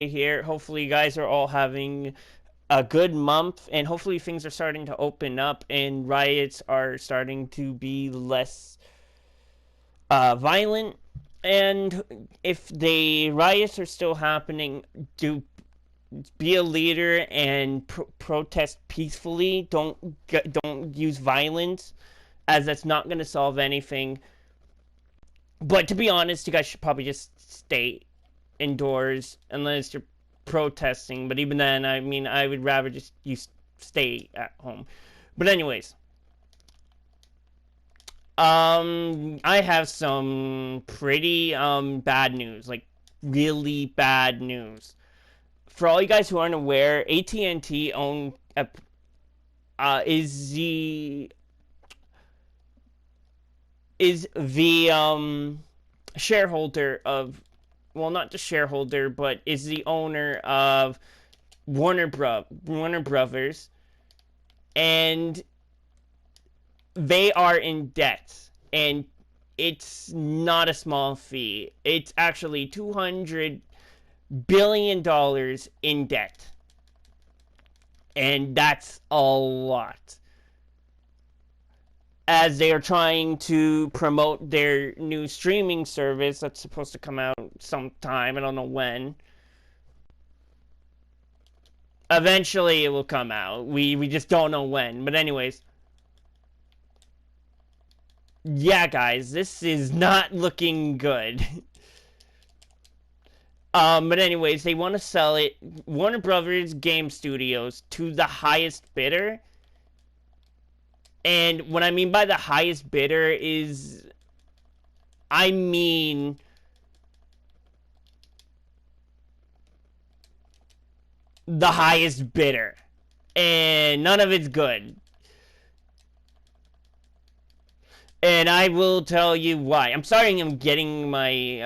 here. Hopefully, you guys are all having a good month, and hopefully, things are starting to open up and riots are starting to be less violent. And if the riots are still happening, do be a leader and protest peacefully. Don't use violence, as that's not going to solve anything. But to be honest, you guys should probably just stay indoors unless you're protesting. But even then, I mean, I would rather just you stay at home. But anyways, I have some pretty bad news, like really bad news. For all you guys who aren't aware, AT&T is the shareholder of, well, not just shareholder, but is the owner of Warner Brothers, and they are in debt, and it's not a small fee. It's actually $200 billion in debt, and that's a lot, as they are trying to promote their new streaming service that's supposed to come out sometime. I don't know when. Eventually, it will come out. We just don't know when. But anyways, yeah, guys, this is not looking good. But anyways, they want to sell it, Warner Brothers Game Studios, to the highest bidder. And what I mean by the highest bidder is, I mean, the highest bidder. And none of it's good. And I will tell you why. I'm sorry I'm getting my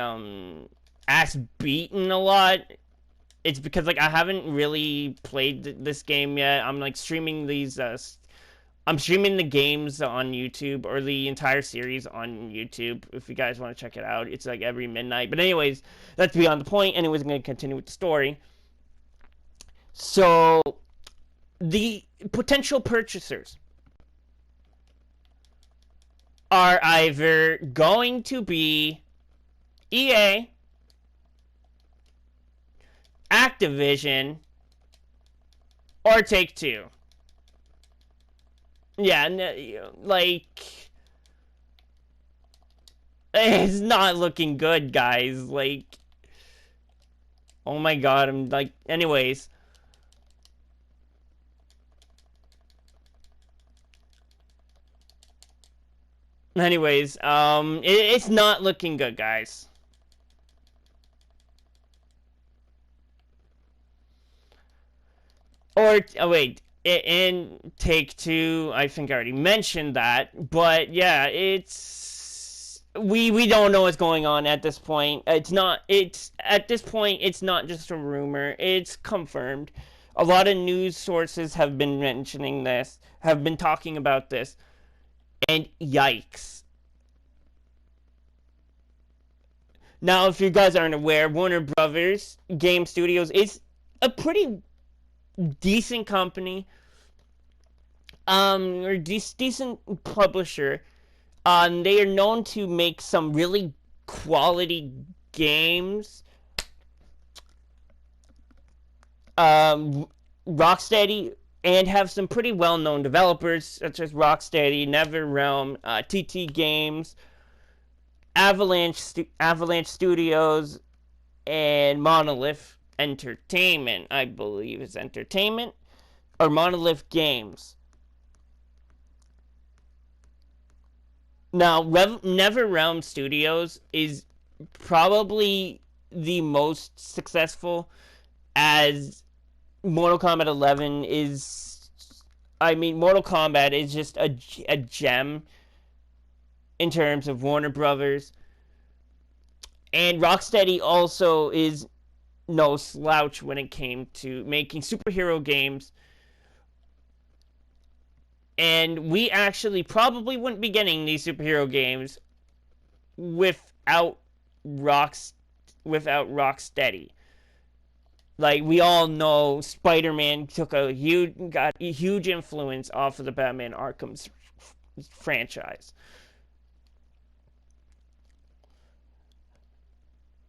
ass beaten a lot. It's because, like, I haven't really played this game yet. I'm like streaming these I'm streaming the games on YouTube, or the entire series on YouTube, if you guys want to check it out. It's like every midnight. But anyways, that's beyond the point. Anyways, I'm going to continue with the story. So, the potential purchasers are either going to be EA, Activision, or Take-Two. Yeah, like, it's not looking good, guys. Like, oh my god, I'm like, anyways. It's not looking good, guys. Or, oh wait, in Take-Two, I think I already mentioned that, but yeah, we don't know what's going on at this point. At this point, it's not just a rumor, it's confirmed. A lot of news sources have been mentioning this, have been talking about this, and yikes. Now, if you guys aren't aware, Warner Brothers Game Studios is a pretty decent company, or decent publisher. They are known to make some really quality games. Rocksteady, and have some pretty well-known developers such as Rocksteady, NetherRealm, TT Games, Avalanche Studios, and Monolith Entertainment, I believe is Entertainment, or Monolith Games. Now, NetherRealm Studios is probably the most successful, as Mortal Kombat 11 is, I mean, Mortal Kombat is just a gem in terms of Warner Brothers. And Rocksteady also is no slouch when it came to making superhero games. And we actually probably wouldn't be getting these superhero games without Rocksteady. Like, we all know Spider-Man got a huge influence off of the Batman Arkham franchise.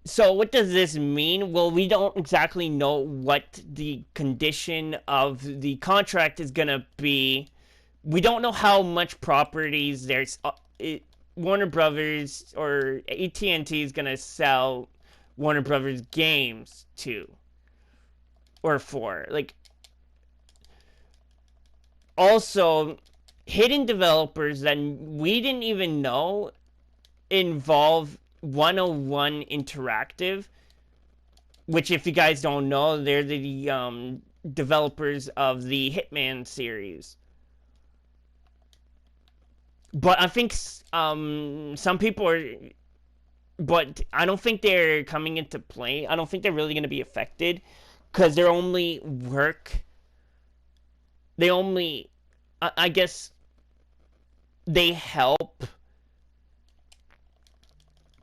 So what does this mean? Well, we don't exactly know what the condition of the contract is going to be. We don't know how much properties Warner Brothers or AT&T is going to sell Warner Brothers games to or for. Like, also, hidden developers that we didn't even know involve 101 Interactive, which, if you guys don't know, they're the developers of the Hitman series. But I think some people are, but I don't think they're coming into play. I don't think they're really going to be affected because they're only they only, I guess, they help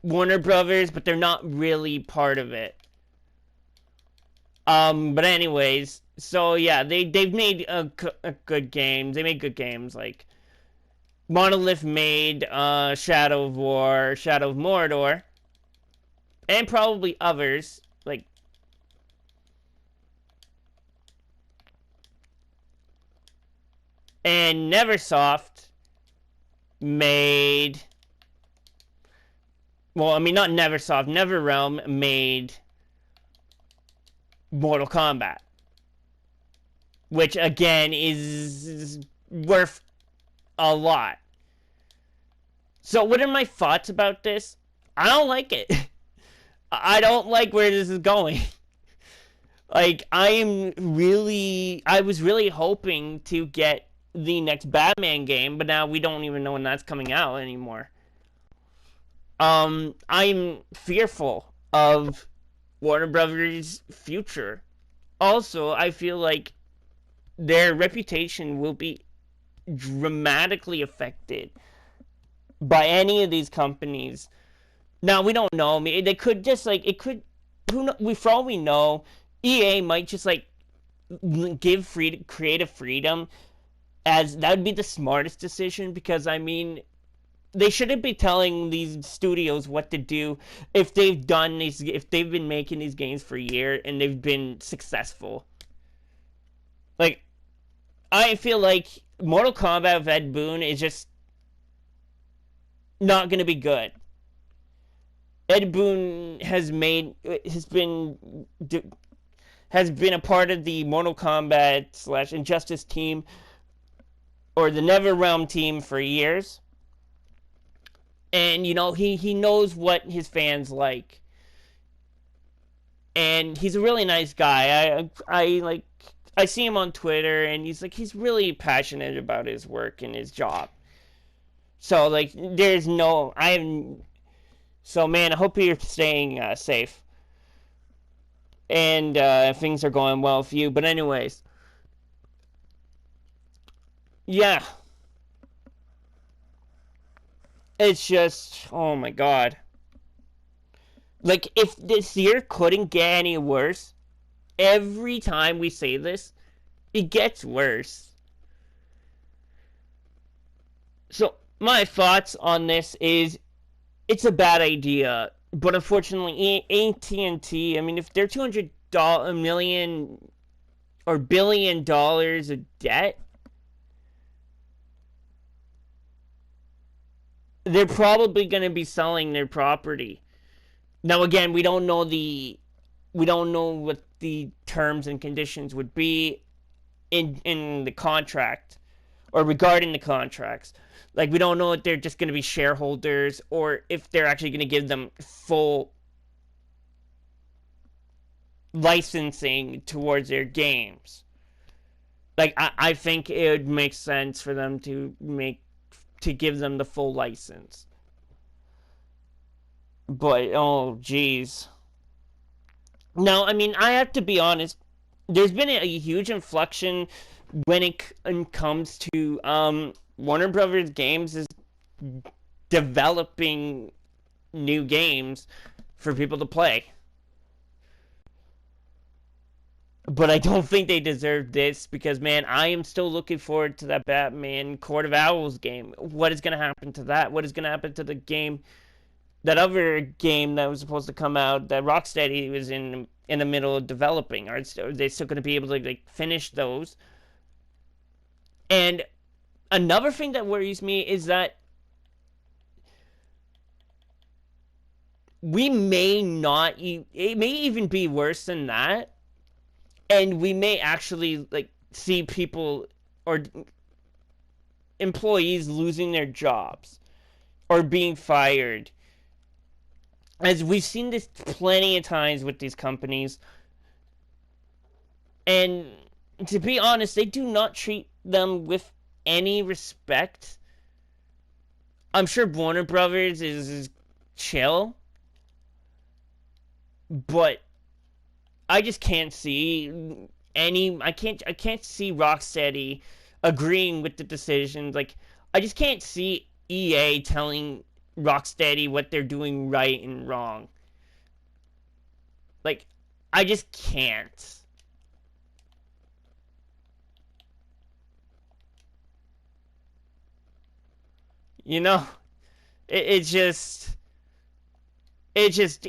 Warner Brothers, but they're not really part of it. But anyways, so yeah, they've made a good games. They made good games. Like, Monolith made Shadow of War, Shadow of Mordor, and probably others like. And Neversoft made. Well, I mean, not Neversoft. NetherRealm made Mortal Kombat, which again is worth a lot. So, what are my thoughts about this? I don't like it. I don't like where this is going. Like, I was really hoping to get the next Batman game, but now we don't even know when that's coming out anymore. I'm fearful of Warner Brothers' future. Also, I feel like their reputation will be dramatically affected by any of these companies. Now, we don't know. I mean, they could just, like, it could, for all we know, EA might just, like, give creative freedom, as that would be the smartest decision, because, I mean, they shouldn't be telling these studios what to do if they've been making these games for a year and they've been successful. Like, I feel like Mortal Kombat with Ed Boon is just not going to be good. Ed Boon has been a part of the Mortal Kombat / Injustice team, or the NetherRealm team, for years. And, you know, he knows what his fans like. And he's a really nice guy. I see him on Twitter, and he's really passionate about his work and his job. So, like, so, man, I hope you're staying safe. And things are going well for you. But anyways, yeah. It's just, oh my god. Like, if this year couldn't get any worse, every time we say this, it gets worse. So, my thoughts on this is, it's a bad idea. But unfortunately, AT&T, I mean, if they're $200 million or $1 billion of debt, they're probably going to be selling their property. Now, again, we don't know what the terms and conditions would be in the contract, or regarding the contracts. Like, we don't know if they're just going to be shareholders, or if they're actually going to give them full licensing towards their games. Like, I think it would make sense for them to give them the full license. But, oh, geez. Now, I mean, I have to be honest, there's been a huge inflection when it comes to Warner Brothers Games is developing new games for people to play. But I don't think they deserve this because, man, I am still looking forward to that Batman Court of Owls game. What is going to happen to that? What is going to happen to the game, that other game that was supposed to come out that Rocksteady was in the middle of developing? Are they still going to be able to like finish those? And another thing that worries me is that we may not. It may even be worse than that, and we may actually like see people or employees losing their jobs or being fired. As we've seen this plenty of times with these companies. And to be honest, they do not treat them with any respect. I'm sure Warner Brothers is chill, but I just can't see I can't see Rocksteady agreeing with the decisions. Like, I just can't see EA telling Rocksteady what they're doing right and wrong. Like, I just can't. You know, it just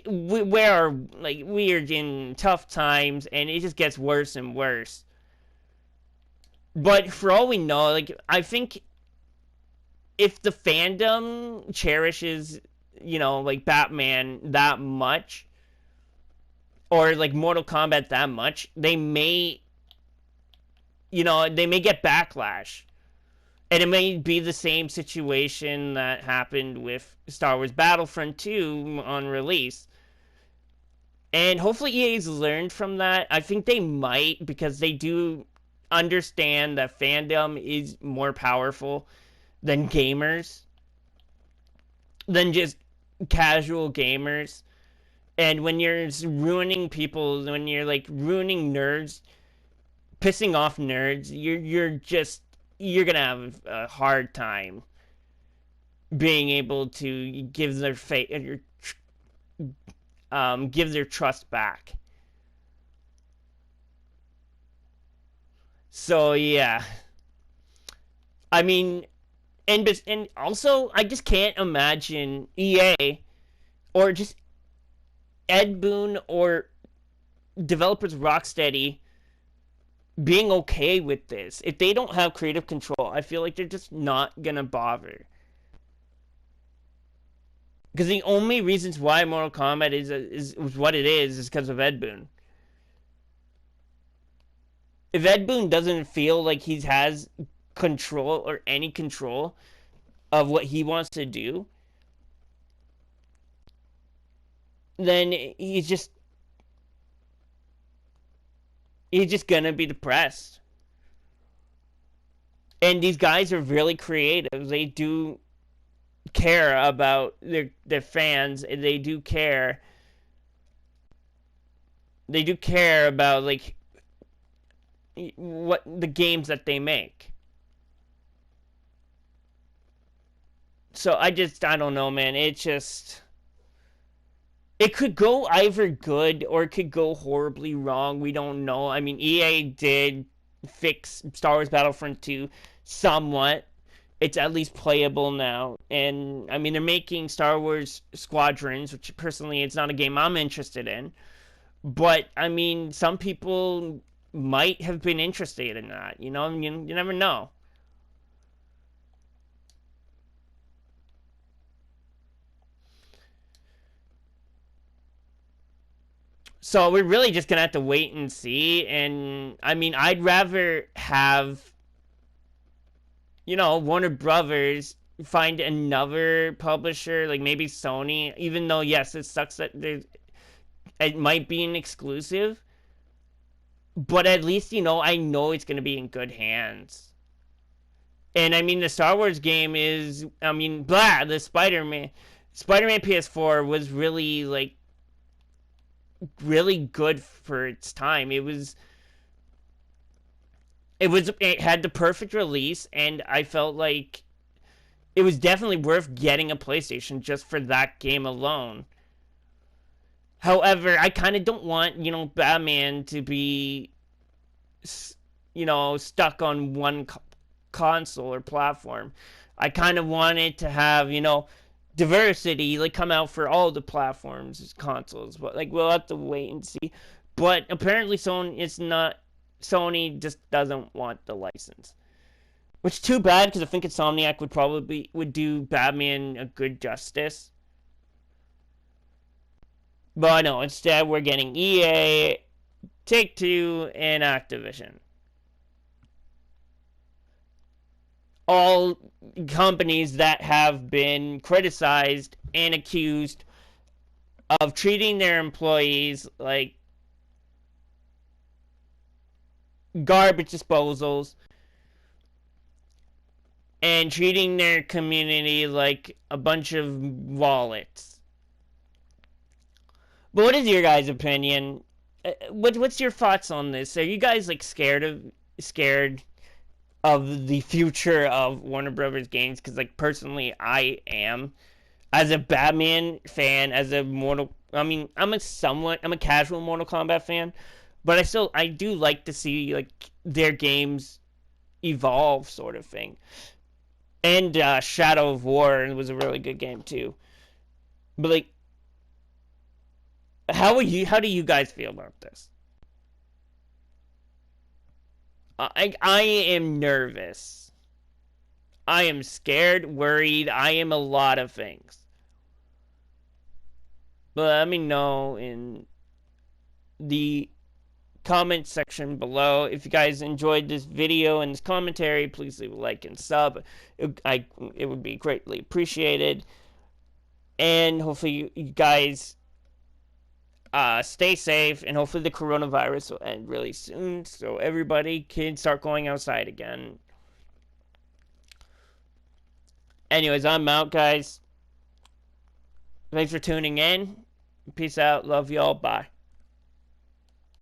we're in tough times, and it just gets worse and worse. But for all we know, like, I think if the fandom cherishes, like Batman that much, or like Mortal Kombat that much, they may get backlash. And it may be the same situation that happened with Star Wars Battlefront 2 on release. And hopefully EA's learned from that. I think they might, because they do understand that fandom is more powerful than gamers, than just casual gamers. And when you're ruining people, when you're like ruining nerds, pissing off nerds, you're gonna have a hard time being able to give their give their trust back. So yeah, I mean, and also I just can't imagine EA or just Ed Boon or developers Rocksteady being okay with this. If they don't have creative control, I feel like they're just not gonna bother. Because the only reasons why Mortal Kombat is what it is because of Ed Boon. If Ed Boon doesn't feel like he has control or any control of what he wants to do, then he's just gonna be depressed. And these guys are really creative. They do care about their fans, and they do care about like what the games that they make. So I don't know, man. It could go either good or it could go horribly wrong. We don't know. I mean, EA did fix Star Wars Battlefront 2 somewhat. It's at least playable now. And, I mean, they're making Star Wars Squadrons, which personally it's not a game I'm interested in. But, I mean, some people might have been interested in that. You never know. So we're really just gonna have to wait and see. And I mean, I'd rather have, Warner Brothers find another publisher, like maybe Sony. Even though, yes, it sucks that it might be an exclusive, but at least I know it's gonna be in good hands. And I mean, the Star Wars game is, I mean, the Spider-Man PS4 was really like really good for its time. It had the perfect release, and I felt like it was definitely worth getting a PlayStation just for that game alone. However, I kind of don't want, Batman to be stuck on one console or platform. I kind of wanted to have, diversity, like come out for all the platforms, consoles, but like we'll have to wait and see. But apparently Sony just doesn't want the license. Which is too bad, because I think Insomniac would do Batman a good justice. But no, instead we're getting EA, Take-Two, and Activision. All companies that have been criticized and accused of treating their employees like garbage disposals and treating their community like a bunch of wallets. But what is your guys' opinion? What's your thoughts on this? Are you guys like scared of the future of Warner Brothers games? Because like personally, I am. As a Batman fan, I'm a casual Mortal Kombat fan, but I do like to see like their games evolve, sort of thing. And Shadow of War was a really good game too. But like, how do you guys feel about this? I am nervous. I am scared, worried. I am a lot of things. But let me know in the comment section below. If you guys enjoyed this video and this commentary, please leave a like and sub. It would be greatly appreciated. And hopefully you guys stay safe, and hopefully the coronavirus will end really soon so everybody can start going outside again. Anyways, I'm out, guys. Thanks for tuning in. Peace out. Love y'all. Bye.